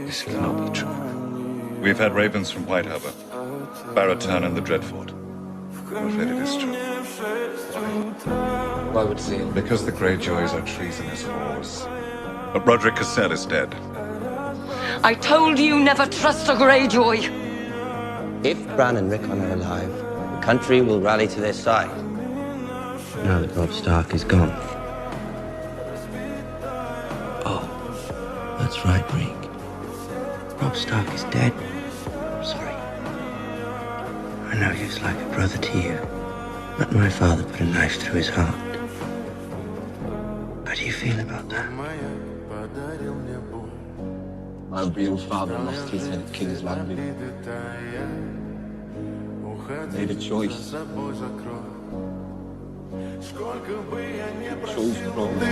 This cannot be true. We've had ravens from White Harbor, Barrowtown, and the Dreadfort. I'm afraid it is true. Why would Theon? Because the Greyjoys are treasonous whores. But Roderick Cassell is dead. I told you never trust a Greyjoy. If Bran and Rickon are alive, the country will rally to their side. Now that Robb Stark is gone. Oh, that's right, Reek. Robb Stark is dead. I'm sorry. I know he was like a brother to you, but my father put a knife through his heart. How do you feel about that? My real father lost his head at King's Landing. Made a choice. Chose wrong.